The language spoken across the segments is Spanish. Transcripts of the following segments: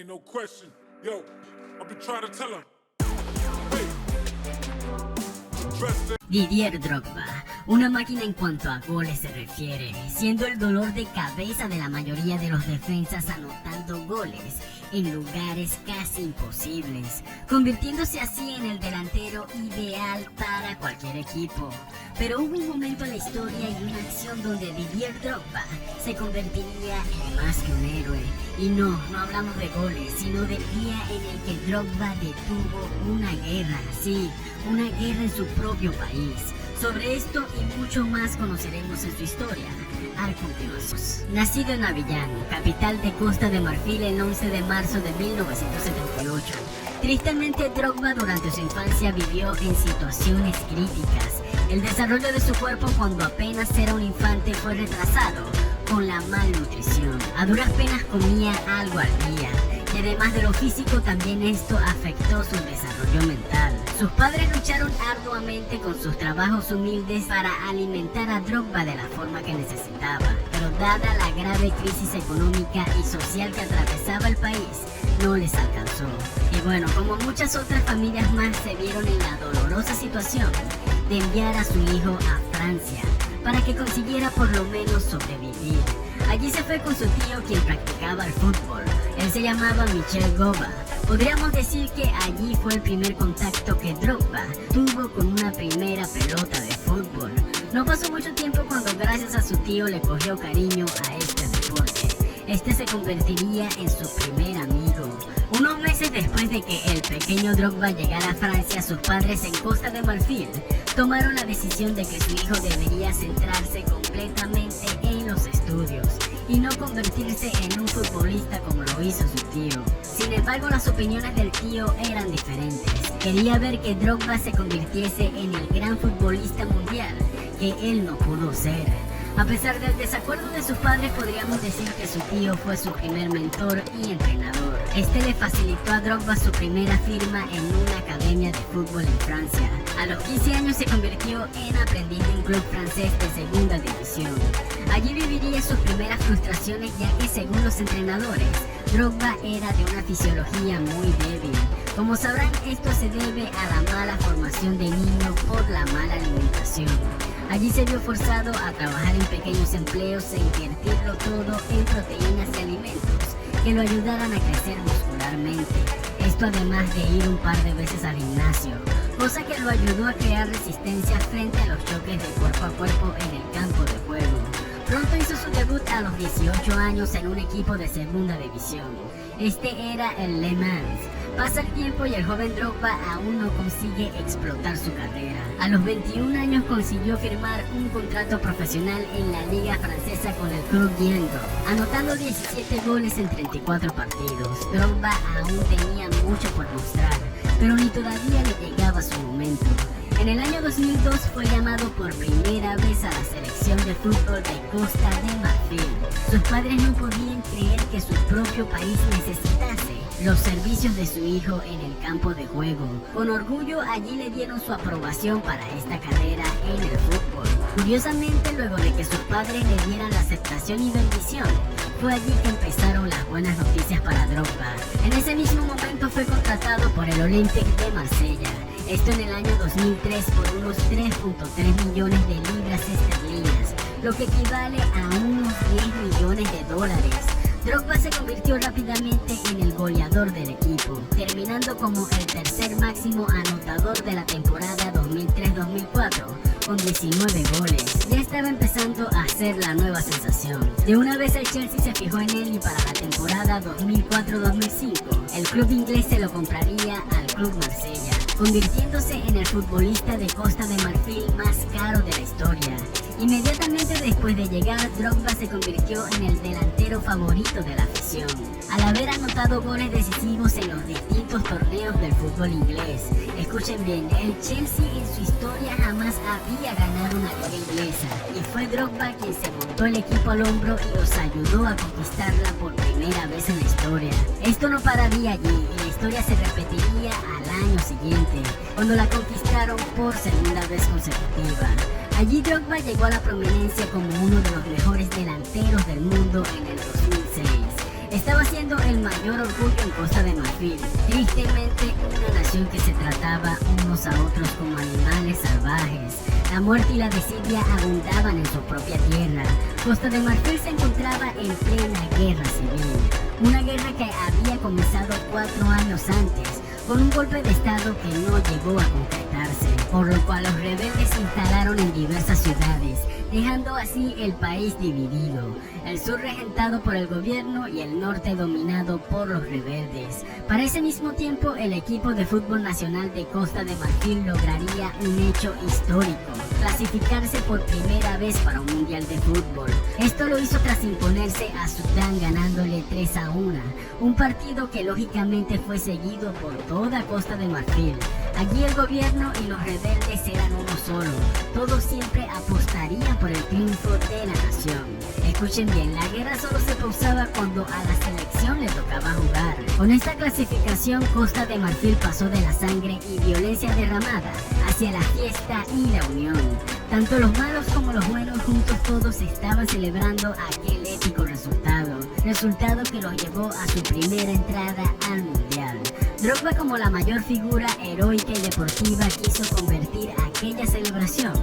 Ain't no question. Yo, I've been trying to tell him. Hey. Didier Drogba, una máquina en cuanto a goles se refiere, siendo el dolor de cabeza de la mayoría de los defensas anotando goles en lugares casi imposibles, convirtiéndose así en el delantero ideal para cualquier equipo. Pero hubo un momento en la historia y una acción donde Didier Drogba se convertiría en más que un héroe. Y no hablamos de goles, sino del día en el que Drogba detuvo una guerra, sí, una guerra en su propio país. Sobre esto y mucho más conoceremos en su historia a continuación. Nacido en Abiyán, capital de Costa de Marfil, el 11 de marzo de 1978. Tristemente, Drogba durante su infancia vivió en situaciones críticas. El desarrollo de su cuerpo cuando apenas era un infante fue retrasado con la malnutrición. A duras penas comía algo al día. Y además de lo físico, también esto afectó su desarrollo mental. Sus padres lucharon arduamente con sus trabajos humildes para alimentar a Drogba de la forma que necesitaba. Pero dada la grave crisis económica y social que atravesaba el país, no les alcanzó. Y bueno, como muchas otras familias más, se vieron en la dolorosa situación de enviar a su hijo a Francia para que consiguiera por lo menos sobrevivir. Allí se fue con su tío, quien practicaba el fútbol. Él se llamaba Michel Goba. Podríamos decir que allí fue el primer contacto que Drogba tuvo con una primera pelota de fútbol. No pasó mucho tiempo cuando, gracias a su tío, le cogió cariño a este deporte. Este se convertiría en su primer amigo. Unos meses después de que el pequeño Drogba llegara a Francia, sus padres en Costa de Marfil tomaron la decisión de que su hijo debería centrarse completamente en los estudios y no convertirse en un futbolista como lo hizo su tío. Sin embargo, las opiniones del tío eran diferentes. Quería ver que Drogba se convirtiese en el gran futbolista mundial que él no pudo ser. A pesar del desacuerdo de sus padres, podríamos decir que su tío fue su primer mentor y entrenador. Este le facilitó a Drogba su primera firma en una academia de fútbol en Francia. A los 15 años se convirtió en aprendiz de un club francés de segunda división. Allí viviría sus primeras frustraciones, ya que según los entrenadores, Drogba era de una fisiología muy débil. Como sabrán, esto se debe a la mala formación de niño por la mala alimentación. Allí se vio forzado a trabajar en pequeños empleos e invertirlo todo en proteínas y alimentos que lo ayudaran a crecer muscularmente. Esto además de ir un par de veces al gimnasio, cosa que lo ayudó a crear resistencia frente a los choques de cuerpo a cuerpo en el campo de juego. Pronto hizo su debut a los 18 años en un equipo de segunda división. Este era el Le Mans. Pasa el tiempo y el joven Drogba aún no consigue explotar su carrera. A los 21 años consiguió firmar un contrato profesional en la liga francesa con el Club Guingamp, anotando 17 goles en 34 partidos. Drogba aún tenía mucho por mostrar, pero ni todavía le llegaba su momento. En el año 2002 fue llamado por primera vez a la selección de fútbol de Costa de Marfil. Sus padres no podían creer que su propio país necesitase los servicios de su hijo en el campo de juego. Con orgullo, allí le dieron su aprobación para esta carrera en el fútbol. Curiosamente, luego de que sus padres le dieran la aceptación y bendición, fue allí que empezaron las buenas noticias para Drogba. En ese mismo momento fue contratado por el Olympique de Marsella. Esto en el año 2003 por unos 3.3 millones de libras esterlinas, lo que equivale a unos 10 millones de dólares. Drogba se convirtió rápidamente en el goleador del equipo, terminando como el tercer máximo anotador de la temporada 2003-2004, con 19 goles. Ya estaba empezando a ser la nueva sensación. De una vez el Chelsea se fijó en él y para la temporada 2004-2005, el club inglés se lo compraría al Club Marsella, convirtiéndose en el futbolista de Costa de Marfil más caro de la historia. Inmediatamente después de llegar, Drogba se convirtió en el delantero favorito de la afición, al haber anotado goles decisivos en los distintos torneos del fútbol inglés. Escuchen bien, el Chelsea en su historia jamás había ganado una liga inglesa, y fue Drogba quien se montó el equipo al hombro y los ayudó a conquistarla por primera vez en la historia. Esto no pararía allí, y la historia se repetiría al año siguiente, cuando la conquistaron por segunda vez consecutiva. Allí Drogba llegó a la prominencia como uno de los mejores delanteros del mundo en el 2006. Estaba siendo el mayor orgullo en Costa de Marfil. Tristemente, una nación que se trataba unos a otros como animales salvajes. La muerte y la desidia abundaban en su propia tierra. Costa de Marfil se encontraba en plena guerra civil. Una guerra que había comenzado 4 años antes, con un golpe de estado que no llegó a concretarse, por lo cual los rebeldes se instalaron en diversas ciudades, dejando así el país dividido, el sur regentado por el gobierno y el norte dominado por los rebeldes. Para ese mismo tiempo, el equipo de fútbol nacional de Costa de Marfil lograría un hecho histórico: clasificarse por primera vez para un mundial de fútbol. Esto lo hizo tras imponerse a Sudán ganándole 3-1, un partido que lógicamente fue seguido por toda Costa de Marfil. Allí el gobierno y los rebeldes eran uno solo. Todos siempre apostarían por el triunfo de la nación. Escuchen bien, la guerra solo se pausaba cuando a la selección le tocaba jugar. Con esta clasificación, Costa de Marfil pasó de la sangre y violencia derramada hacia la fiesta y la unión. Tanto los malos como los buenos juntos todos estaban celebrando aquel épico resultado que los llevó a su primera entrada al mundial. Drogba, como la mayor figura heroica y deportiva, quiso convertir aquella celebración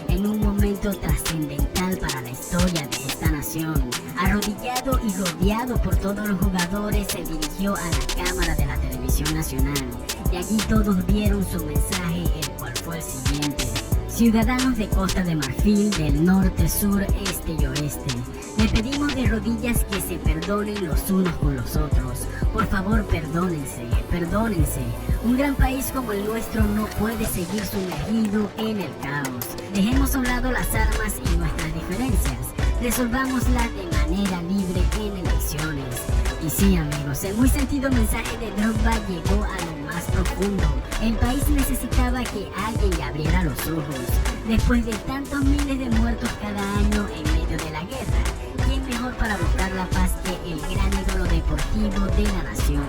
en un momento trascendental para la historia de esta nación. Arrodillado y rodeado por todos los jugadores, se dirigió a la cámara de la televisión nacional y allí todos vieron su mensaje, el cual fue el siguiente: ciudadanos de Costa de Marfil, del norte, sur, este y oeste, le pedimos de rodillas que se perdonen los unos con los otros. Por favor, perdónense. Un gran país como el nuestro no puede seguir sumergido en el caos. Dejemos a un lado las armas y nuestras diferencias. Resolvámoslas de manera libre en elecciones. Y sí, amigos, el muy sentido mensaje de Drogba llegó a lo más profundo. El país necesitaba que alguien le abriera los ojos. Después de tantos miles de muertos cada año en medio de la guerra, ¿quién mejor para buscar la paz que el gran ídolo deportivo de la nación?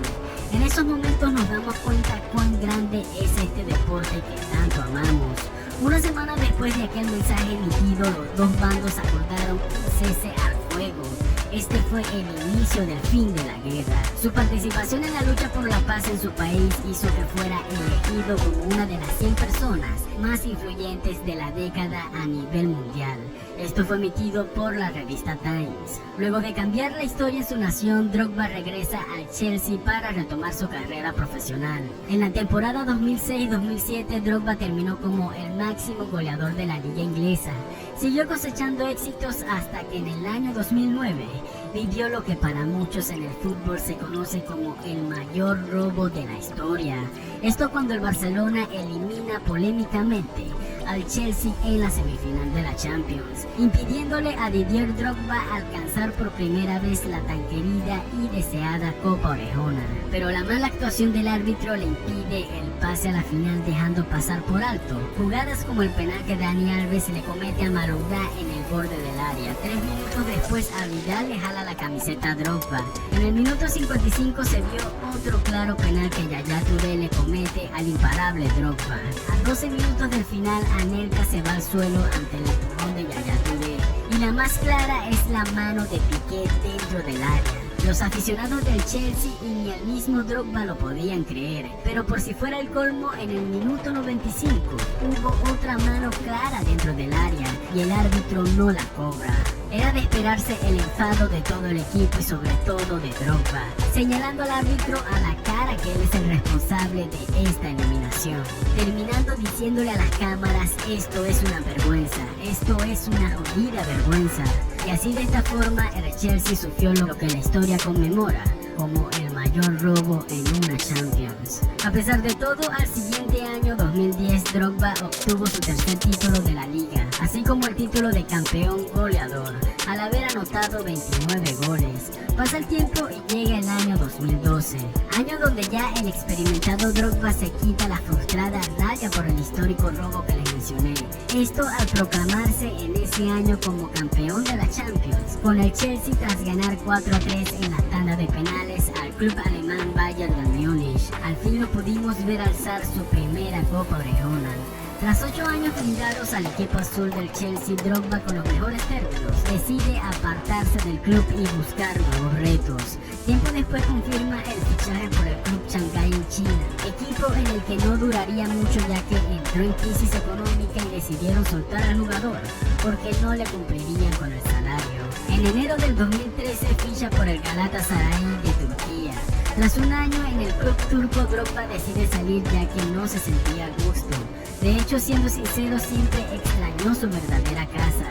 En esos momentos nos damos cuenta cuán grande es este deporte que tanto amamos. Una semana después de aquel mensaje emitido, los dos bandos acordaron un cese al fuego. Este fue el inicio del fin de la guerra. Su participación en la lucha por la paz en su país hizo que fuera elegido como una de las 100 personas más influyentes de la década a nivel mundial. Esto fue emitido por la revista Times. Luego de cambiar la historia en su nación, Drogba regresa al Chelsea para retomar su carrera profesional. En la temporada 2006-2007, Drogba terminó como el máximo goleador de la liga inglesa. Siguió cosechando éxitos hasta que en el año 2009 vivió lo que para muchos en el fútbol se conoce como el mayor robo de la historia. Esto cuando el Barcelona elimina polémicamente al Chelsea en la semifinal de la Champions, impidiéndole a Didier Drogba alcanzar por primera vez la tan querida y deseada Copa Orejona. Pero la mala actuación del árbitro le impide el pase a la final, dejando pasar por alto jugadas como el penal que Dani Alves le comete a Malouda en el borde del área. 3 minutos después, a Vidal le jala la camiseta a Drogba. En el minuto 55 se vio otro claro penal que Yaya Touré le comete al imparable Drogba. A 12 minutos del final, Anelka se va al suelo ante el empujón de Yaya Touré. Y la más clara es la mano de Piqué dentro del área. Los aficionados del Chelsea y ni el mismo Drogba lo podían creer, pero por si fuera el colmo, en el minuto 95 hubo otra mano clara dentro del área y el árbitro no la cobra. Era de esperarse el enfado de todo el equipo y sobre todo de Drogba, señalando al árbitro a la cara que él es el responsable de esta eliminación, terminando diciéndole a las cámaras: esto es una vergüenza, esto es una jodida vergüenza. Y así, de esta forma, el Chelsea sufrió lo que la historia conmemora como el mayor robo en una Champions. A pesar de todo, al siguiente año 2010, Drogba obtuvo su tercer título de la liga, así como el título de campeón goleador, al haber anotado 29 goles. Pasa el tiempo y llega el año 2012, año donde ya el experimentado Drogba se quita la frustrada raya por el histórico robo que les mencioné. Esto al proclamarse en ese año como campeón de la Champions, con el Chelsea tras ganar 4-3 en la tanda de penales al club alemán Bayern de Múnich. Al fin lo pudimos ver alzar su primera Copa Orejona. Tras 8 años brindados al equipo azul del Chelsea, Drogba, con los mejores términos, decide apartarse del club y buscar nuevos retos. Tiempo después confirma el fichaje por el club Shanghái en China, equipo en el que no duraría mucho ya que entró en crisis económica y decidieron soltar al jugador porque no le cumplirían con el salario. En enero del 2013 ficha por el Galatasaray de Turquía. Tras un año en el club turco, Drogba decide salir ya que no se sentía a gusto. De hecho, siendo sincero, siempre extrañó su verdadera casa.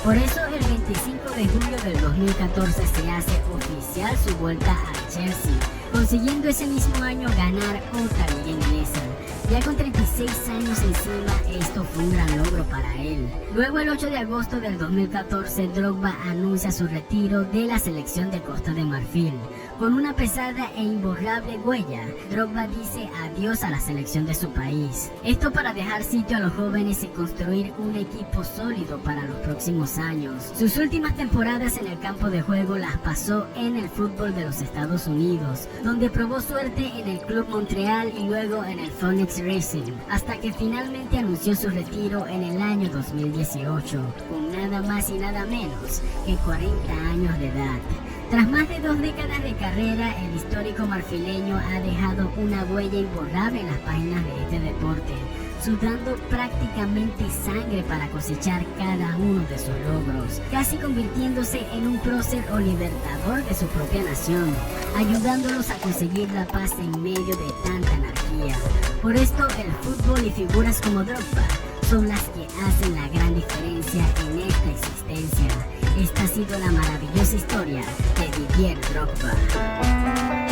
Por eso, el 25 de julio del 2014 se hace oficial su vuelta a Chelsea, consiguiendo ese mismo año ganar otra liga inglesa. Ya con 36 años encima, esto fue un gran logro para él. Luego, el 8 de agosto del 2014, Drogba anuncia su retiro de la selección de Costa de Marfil. Con una pesada e imborrable huella, Drogba dice adiós a la selección de su país. Esto para dejar sitio a los jóvenes y construir un equipo sólido para los próximos años. Sus últimas temporadas en el campo de juego las pasó en el fútbol de los Estados Unidos, donde probó suerte en el Club Montreal y luego en el Phoenix Racing, hasta que finalmente anunció su retiro en el año 2018, con nada más y nada menos que 40 años de edad. Tras más de 2 décadas de carrera, el histórico marfileño ha dejado una huella imborrable en las páginas de este deporte, sudando prácticamente sangre para cosechar cada uno de sus logros, casi convirtiéndose en un prócer o libertador de su propia nación, ayudándolos a conseguir la paz en medio de tanta anarquía. Por esto, el fútbol y figuras como Drogba son las que hacen la gran diferencia en esta existencia. Esta ha sido la maravillosa historia de Didier Drogba.